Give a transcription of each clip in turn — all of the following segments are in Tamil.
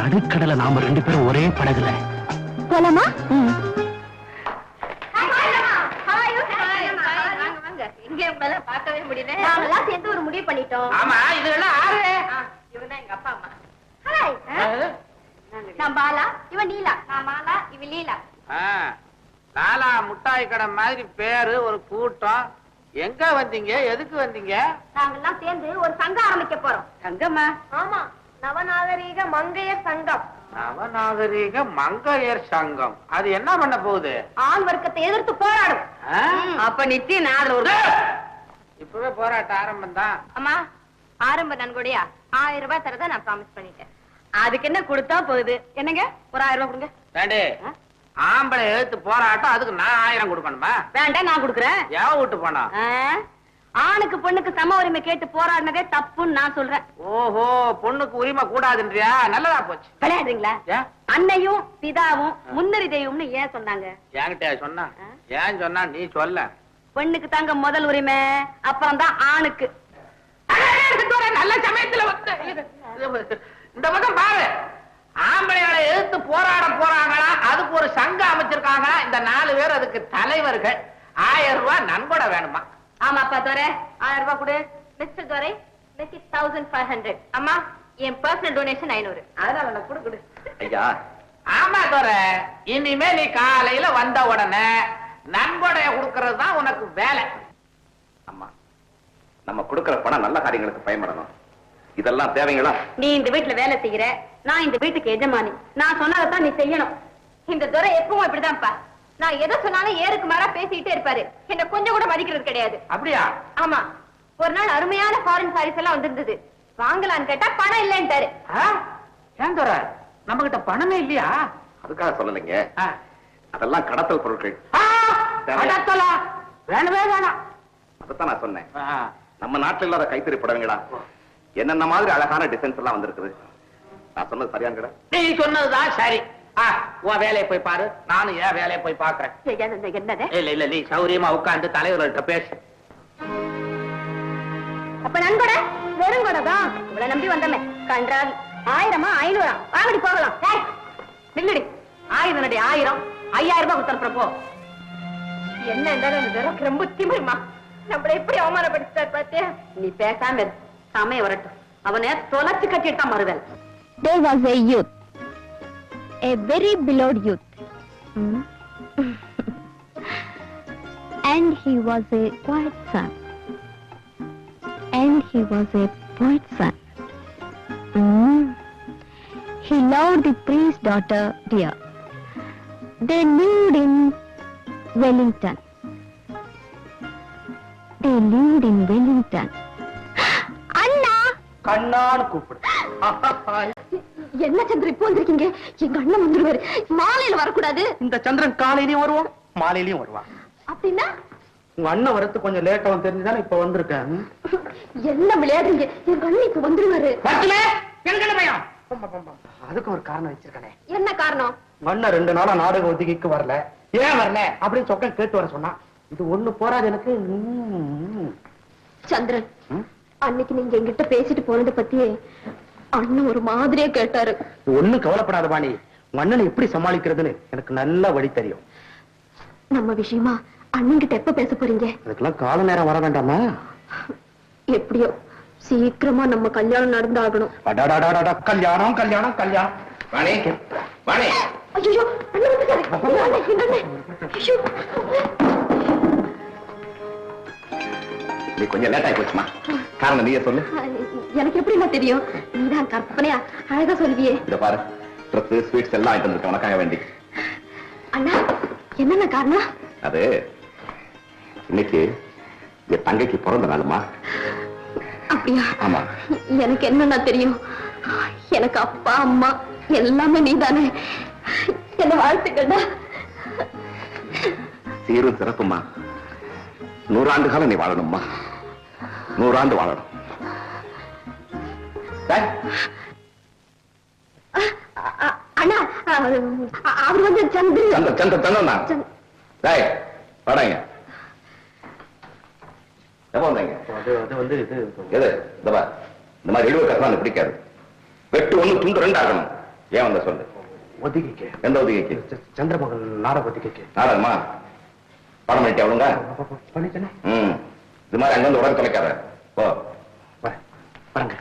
நடுக்கடலை நாம 2 பேரும் ஒரே படகுல போலாமா? பார்க்கவே முடியல. நாங்கெல்லாம் சேர்ந்து ஒரு முடிவு பண்ணிட்டோம். ஆமா, இதெல்லாம் ஆறு. இவன் எங்க அப்பா அம்மா. நான் பாலா, இவன் நீலா. நான் மாலா, இவ லீலா. லாலா முட்டாய் கடை மாதிரி பேரு, ஒரு கூட்டம். எங்க வந்தீங்க? எதுக்கு வந்தீங்க? நாங்கெல்லாம் சேர்ந்து ஒரு சங்கம் ஆரம்பிக்க போறோம். சங்கம்மா? ஆமா, நவநாகரீக மங்கையர் சங்கம். நவநாகரீக மங்கையர் சங்கம். அது என்ன பண்ண போகுது? ஆண் வர்க்கத்தை எதிர்த்து போராடும். அப்ப நிச்சயம் நான் அதுல ஒரு இப்பவே போராட்ட ஆரம்பம் தான். அம்மா, ஆரம்ப நன்கொடையா 1000 ரூபாய் தரத நான் ப்ராமிஸ் பண்ணிட்டேன். அதுக்கு என்ன கொடுத்தா போகுது? என்னங்க, ஒரு 1000 ரூபாய் கொடுங்க. ஏண்டி, ஆம்பளை எழுத்து போராட்டம், அதுக்கு நான் 1000 கொடுக்கணுமா? வேண்டாம், நான் கொடுக்குறேன். எவ விட்டு போனா? ஆணுக்கு பொண்ணுக்கு சம உரிமை கேட்டு போராடினதே தப்புன்னு நான் சொல்றேன். ஓஹோ, பொண்ணுக்கு உரிமை கூடாதுன்றியா? நல்லதா போச்சு. விளையாடுறீங்களா? அன்னையும் பிதாவும் முன்னறி தெய்வம்னு ஏன் சொன்னாங்க? என்கிட்ட சொன்னா? ஏன் சொன்னா நீ சொல்ல. பெண்ணுக்கு தாங்க முதல் உரிமை, அப்புறம் தான் ஆணுக்கு. நல்ல சமயத்துல இந்த பக்கம் பாரு, ஆம்பளைகளை எதிர்த்து போராட போறாங்களா, அதுக்கு ஒரு சங்கம் அமைச்சிருக்காங்க. இந்த 4 பேர் அதுக்கு தலைவர்கள். 1000 ரூபாய் நன்கொடை வேணுமா? ஆமாப்பா துரை, 1000 ரூபாய் கொடு. மிஸ்டர் துரை, 1500. அம்மா, என் பர்சனல் டொனேஷன் 500. அதனால நான் கொடு. ஐயா, ஆமா துரை, இனிமே நீ காலையில வந்த உடனே நன்கொடைய கொடுக்கறது தான் உனக்கு வேலை. அம்மா, நம்ம கொடுக்கிற பணம் நல்ல காரியங்களுக்கு பயன்படணும். இதெல்லாம் தேவைங்களா? நீ இந்த வீட்டுல வேலை செய்யற, நான் இந்த வீட்டுக்கு எஜமானி. நான் சொன்னதான் நீ செய்யணும். இந்த துரை எப்பவும் இப்படிதான்ப்பா. நான் எதை சொன்னாலும் ஏருக்கு மாறா பேசிக்கிட்டே இருப்பாரு. என்ன கொஞ்சம் கூட மதிக்கிறது கிடையாது. அப்படியா? ஆமா, ஒரு நாள் அருமையான ஃபாரின் சாரீஸ் எல்லாம் வந்திருந்தது. வாங்கலான்னு கேட்டா பணம் இல்லைன்ட்டாரு. ஏன் துரை, நம்ம கிட்ட பணமே இல்லையா? அதுக்காக சொல்லலைங்க. அதெல்லாம் கடத்தல் பொருட்கள். கடத்தலா? வேணவே வேணாம். அதைத்தான் நான் சொன்னேன். நம்ம நாட்டில் இல்லாத கைத்தறி புடவைங்களா, என்னென்ன மாதிரி அழகான டிசைன்ஸ் எல்லாம் வந்திருக்குது. நான் சொன்னது சரியாங்கடா? நீ சொன்னதுதான் சரி. உன் வேலையை போய் பாரு, நானும் என் வேலையை போய் பாக்குறேன். என்னது? இல்ல இல்ல, நீ சௌரியமா உட்கார்ந்து தலைவர்கள்ட்ட பேசு. அப்ப நன்கொடை வெறும் கொடை தான். இவ்வளவு நம்பி வந்தமே கன்றால் 1000 500 வாங்கடி போகலாம். நில்லுடி, 1000 1000 5000 ரூபாய் கொடுத்தனுப்புறப்போ என்ன இருந்தாலும் ரொம்ப திமிருமா. நம்மள எப்படி அவமானப்படுத்தார் பாத்தியா? நீ பேசாம சமயம் வரட்டும், அவனை தொலைச்சு கட்டிட்டு தான் மறுவேல். There was a youth, a very beloved youth, and he was a quiet son, and he was a poet son. He loved the priest's daughter dear. They lived in Wellington. They lived in Wellington. அண்ணா, கண்ணான்னு கூப்பிடு. என்ன சந்திரன் இப்போ வந்திருக்கீங்க? எங்க அண்ணன் வந்துருவாரு. மாலையில வரக்கூடாது. இந்த சந்திரன் காலையிலயும் வருவான், மாலையிலயும் வருவான். அப்படின்னா உங்க அண்ணன் வரது கொஞ்சம் லேட்டா தெரிஞ்சுதானே இப்ப வந்திருக்கேன். என்ன விளையாடுறீங்க? எங்க அண்ணன் இப்ப வந்துருவாரு. அதுக்கு ஒரு காரணம் வச்சிருக்கேன். என்ன காரணம்? அண்ணன் 2 நாளா நாடக ஒத்திகைக்கு வரல. ஏன் வரல அப்படின்னு சொக்க கேட்டு வர சொன்னா. இது ஒண்ணு போறாது எனக்கு. சந்திரன், அன்னைக்கு நீங்க எங்கிட்ட பேசிட்டு போனதை பத்தியே அண்ணன் ஒரு மாதிரியா கேட்டாரு. ஒண்ணு கவலைப்படாத பாணி, அண்ணனை எப்படி சமாளிக்கிறதுன்னு எனக்கு நல்ல வழி தெரியும். நம்ம விஷயமா அண்ணன் கிட்ட எப்ப பேச போறீங்க? அதுக்கெல்லாம் கால நேரம் வர வேண்டாமா? எப்படியோ சீக்கிரமா நம்ம கல்யாணம் நடந்தாகணும். கல்யாணம் கல்யாணம் கல்யாணம். வாணி, வாணி. ஐயோ, அண்ணன் வந்துட்டாரு. எங்க அண்ணன்? ஐயோ, நீ கொஞ்சம் லேட் ஆகி போச்சுமா. காரணம் நீயே சொல்லு. எனக்கு எப்படிமா தெரியும்? நீதான் கற்பனையா அழகா சொல்வியே. இத பாரு, ட்ரெஸ் ஸ்வீட்ஸ் எல்லாம் ஐட்டம் இருக்கு உனக்காக வேண்டி. அண்ணா, என்னென்ன காரணம்? அது இன்னைக்கு என் தங்கைக்கு பிறந்த நாளுமா. அப்படியா? ஆமா. எனக்கு என்னன்னா தெரியும், எனக்கு அப்பா அம்மா எல்லாமே நீதானே. என்ன வாழ்த்துக்கண்ணா. சீரும் சிறப்புமா. 100 ஆண்டு காலம் நீ வாழணும்மா. 100 ஆண்டு வாழணும். அண்ணா, அவர் வந்து சந்திரன் தான். வாடாங்க. எப்ப வந்தீங்க? இந்த மாதிரி இழுவ கட்டலாம் பிடிக்காது. வெட்டு 1 துண்டு 2 ஆகணும். ஏன் வந்த சொல்லு. ஒத்திகைக்கு. எந்த ஒத்திகைக்கு? சந்திரமகன் நாடக ஒத்திகைக்கு. நாடகமா? படம் பண்ணிட்டு அவளுங்க? பண்ணிட்டேனே. இது மாதிரி அங்க வந்து உடனே தொலைக்காத. போ. வரங்க.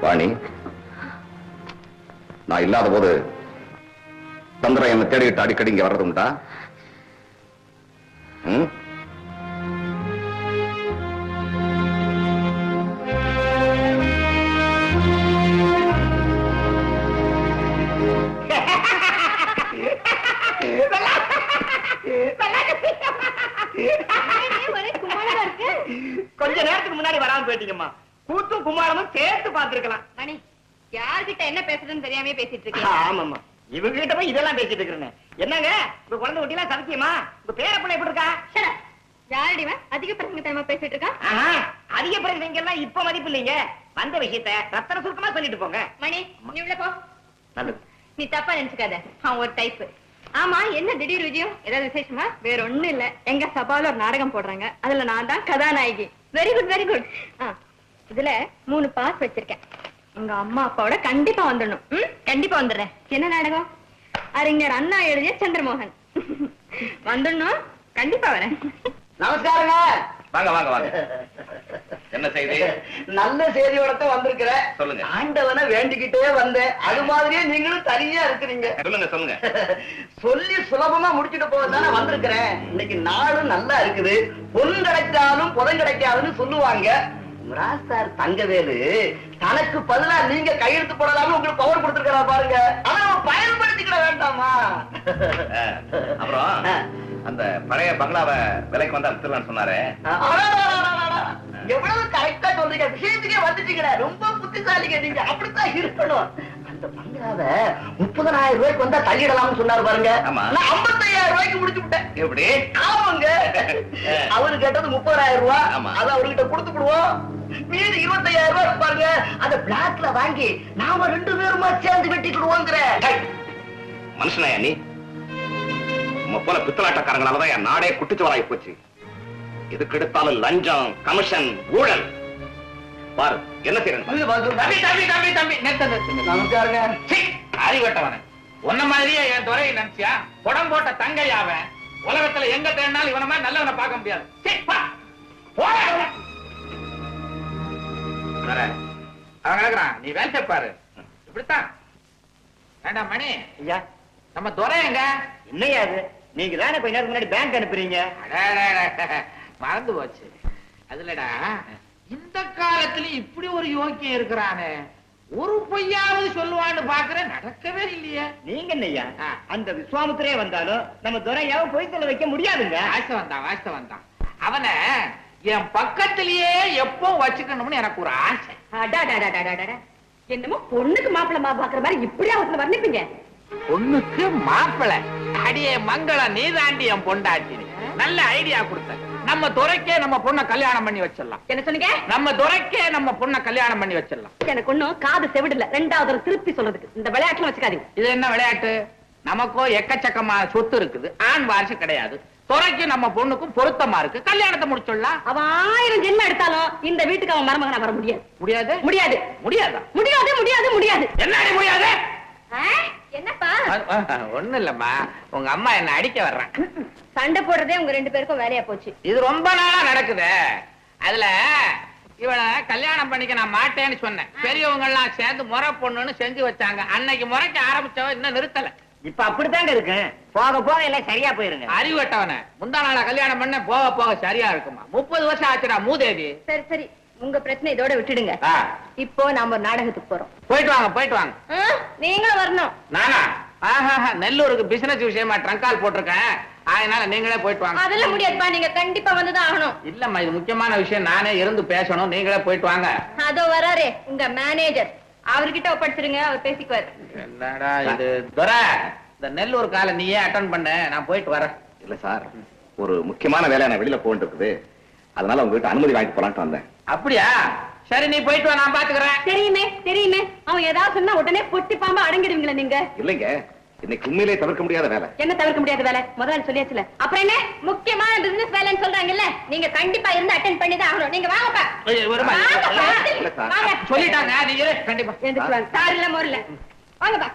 வாணி, நான் இல்லாத போது சந்திரன் என்ன தேடிட்டு அடிக்கடி இங்க வர்றது உண்டா? கொஞ்ச நேரத்துக்கு முன்னாடி வராம போயிட்டீங்கம்மா. கூத்தும் குமாரமும் சேர்த்து பார்த்திருக்கலாம். மணி, யார்கிட்ட என்ன பேசுறதுன்னு தெரியாம பேசிட்டு இருக்கேன். ஆமாம்மா, இவங்க கிட்ட போய் இதெல்லாம் பேசிட்டு இருக்கிறேன். என்னங்க உங்க குழந்தை ஒட்டிலாம் சந்தியமா? உங்க பேர பிள்ளை எப்படி இருக்கா? யாரடிவன் அதிக பிரச்சனை டைமா பேசிட்டு இருக்கா? அதிக பிரச்சனைங்க எல்லாம் இப்ப மதிப்பு இல்லைங்க. வந்த விஷயத்த ரத்தன சுருக்கமா சொல்லிட்டு போங்க. மணி, நீ உள்ள போ. நல்லது. நீ தப்பா நினைச்சுக்காத, அவன் ஒரு டைப். ஆமா, என்ன திடீர் விஜயம்? ஏதாவது விசேஷமா? வேற ஒண்ணும் இல்ல, எங்க சபால ஒரு நாடகம் போடுறாங்க, அதுல நான் தான் கதாநாயகி. Very good very good. இதுல 3 பாஸ் வச்சிருக்கேன். உங்க அம்மா அப்பாவோட கண்டிப்பா வந்துடணும். கண்டிப்பா வந்துடுறேன். என்ன நாடகம்? அறிஞர் அண்ணா எழுதிய சந்திரமோகன். வந்துடணும், கண்டிப்பா வரேன். நமஸ்காரங்க. வாங்க வாங்க வாங்க. என்ன செய்தி? நல்ல செய்தியோட வந்திருக்கிற. சொல்லுங்க. ஆண்டவனை வேண்டிக்கிட்டே வந்தேன், அது மாதிரியே நீங்களும் தனியா இருக்கிறீங்க. சொல்லுங்க சொல்லுங்க. சொல்லி சுலபமா முடிச்சுட்டு போவதானே வந்திருக்கிறேன். இன்னைக்கு நாளும் நல்லா இருக்குது. பொன் கிடைச்சாலும் புதன் கிடைக்காதுன்னு சொல்லுவாங்க. ராசார் தங்கவேலு தனக்கு பதிலா நீங்க கையெழுத்து போடலாம்னு உங்களுக்கு பவர் கொடுத்திருக்கிறா பாருங்க. ஆனா பயன்படுத்திக்கிட வேண்டாமா? அப்புறம் அந்த பழைய பங்களாவை விலைக்கு வந்தா வித்துலான்னு சொன்னாரு. எவ்வளவு கரெக்டா சொல்றீங்க, விஷயத்துக்கே வந்துட்டீங்க. ரொம்ப புத்திசாலிங்க நீங்க, அப்படித்தான் இருக்கணும். அந்த பங்களாவை 30,000 ரூபாய்க்கு வந்தா தள்ளிடலாம்னு சொன்னாரு பாருங்க. நான் 55,000 ரூபாய்க்கு முடிச்சு விட்டேன். எப்படி? ஆமாங்க, அவரு கேட்டது 30,000 ரூபாய். அதை அவர்கிட்ட கொடுத்து விடுவோம். மீது 25,000 ரூபாய் பாருங்க, அந்த பிளாக்ல வாங்கி நாம 2 பேருமா சேர்ந்து வெட்டிக்கிடுவோங்கிற. மனுஷனாயா நீ? உங்க போல பித்தலாட்டக்காரங்களாலதான் என் நாடே குட்டிச்சுவராகி போச்சு. இதுக்கு எடுத்தாலும் லஞ்சம், கமிஷன், ஊழல். பாரு என்ன செய்யணும். அறிவட்டவன உன்ன மாதிரியே என் துறையை நினைச்சியா? புடம் போட்ட தங்கையாவன். உலகத்துல எங்க தேடினாலும் இவன மாதிரி நல்லவனை பார்க்க முடியாது. அவன் கிடக்குறான், நீ வேலை பாரு. இப்படித்தான் வேண்டாம் மணி. ஐயா, நம்ம துறை எங்க? என்னையா அது? நீங்க தானே கொஞ்ச நேரத்துக்கு முன்னாடி பேங்க் அனுப்புறீங்க. மறந்து போச்சு. அதுலடா, இந்த காலத்துல இப்படி ஒரு யோக்கியம் இருக்கிறானே, ஒரு பொய்யாவது சொல்லுவான்னு பாக்குறேன், நடக்கவே இல்லையா? நீங்க என்னையா அந்த விஸ்வாமித்திரே வந்தாலும் நம்ம துறையாவும் பொய் சொல்ல வைக்க முடியாதுங்க. வாஸ்தவம் தான். அவனை என் பக்கத்திலேயே எப்போ வச்சுக்கணும்னு எனக்கு ஒரு ஆசை. என்னமோ பொண்ணுக்கு மாப்பிள்ளை பாக்குற மாதிரி இப்படி அவத்துல வர்ணிப்பீங்க. பொண்ணுக்கு மாப்பிள்ளை? அடியே மங்களம், நீதாண்டி என் பொண்டாட்டி. நல்ல ஐடியா கொடுத்த. நம்ம துறைக்கே நம்ம பொண்ணை கல்யாணம் பண்ணி வச்சிடலாம். என்ன சொன்னீங்க? நம்ம துறைக்கே நம்ம பொண்ணை கல்யாணம் பண்ணி வச்சிடலாம். எனக்கு ஒண்ணும் காது செவிடல. 2வது திருப்பி சொல்றதுக்கு இந்த விளையாட்டுல வச்சுக்காதீங்க. இது என்ன விளையாட்டு? நமக்கோ எக்கச்சக்கமான சொத்து இருக்குது, ஆண் வாரிசு கிடையாது. துறைக்கு நம்ம பொண்ணுக்கும் பொருத்தமா இருக்கு, கல்யாணத்தை முடிச்சிடலாம். அவன் 1000 ஜென்மம் எடுத்தாலும் இந்த வீட்டுக்கு அவன் மருமகனா வர முடியாது. முடியாது முடியாது முடியாதா? முடியாது முடியாது முடியாது. என்னடி முடியாது? என்னப்பா? ஒண்ணு இல்லம்மா, உங்க அம்மா என்ன அடிக்க வர்றான். சண்டை போடுறதே உங்க 2 பேருக்கும் வேலையா போச்சு. இது ரொம்ப நாளா நடக்குது. அதுல இவளை கல்யாணம் பண்ணிக்க நான் மாட்டேன்னு சொன்னேன். பெரியவங்க எல்லாம் சேர்ந்து முறை பொண்ணுன்னு செஞ்சு வச்சாங்க. அன்னைக்கு முறைக்க ஆரம்பிச்சவன் இன்னும் நிறுத்தல. இப்ப அப்படித்தாங்க இருக்கு. போக போக எல்லாம் சரியா போயிருங்க. அறிவட்டவன முந்தா நாள கல்யாணம் பண்ண போக போக சரியா இருக்குமா? 30 வருஷம் ஆச்சுடா மூதேவி. சரி சரி, உங்க பிரச்சனை இதோட விட்டுடுங்க. இப்போ நாம ஒரு நாடகத்துக்கு போறோம். போயிட்டு வாங்க. நீங்களும் வரணும். நானா? நெல்லூருக்கு பிசினஸ் விஷயமா ட்ரங்கால் போட்டிருக்கேன், அதனால நீங்களே போயிட்டு வாங்க. அதெல்லாம் முடியாதுப்பா, நீங்க கண்டிப்பா வந்துதான் ஆகணும். இல்லம்மா, இது முக்கியமான விஷயம், நானே இருந்து பேசணும், நீங்களே போயிட்டு வாங்க. அதோ வராரே உங்க மேனேஜர், அவர்கிட்ட ஒப்படைச்சிருங்க, அவர் பேசிக்குவார். என்னடா இது துரை, இந்த நெல்லூர் கால நீயே அட்டன் பண்ண, நான் போயிட்டு வரேன். இல்ல சார், ஒரு முக்கியமான வேலையை நான் வெளியில போயிட்டு இருக்குது, அதனால உங்ககிட்ட அனுமதி வாங்கிட்டு போலான்ட்டு வந்தேன். அப்படியா? சரி, நீ போயிட்டு வா, நான் பாத்துக்கிறேன். தெரியுமே, அவன் ஏதாவது சொன்னா உடனே பொட்டி பாம்பா அடங்கிடுவீங்களா நீங்க? இல்லைங்க, இன்னைக்கு உண்மையிலே தவிர்க்க முடியாத வேலை. என்ன தவிர்க்க முடியாத வேலை? முதல்ல சொல்லியாச்சுல, அப்புறம் என்ன முக்கியமான பிசினஸ் வேலை? சொல்றாங்கல்ல நீங்க கண்டிப்பா இருந்து அட்டென்ட் பண்ணி தான் ஆகணும். நீங்க வாங்கப்பா. வருமா? வாங்கப்பா. இல்ல சார். வாங்க. சொல்லிட்டாங்க நீங்க இரு, கண்டிப்பா எந்திரிச்சு வாங்க. சார் இல்ல மோர்ல வாங்கப்பா.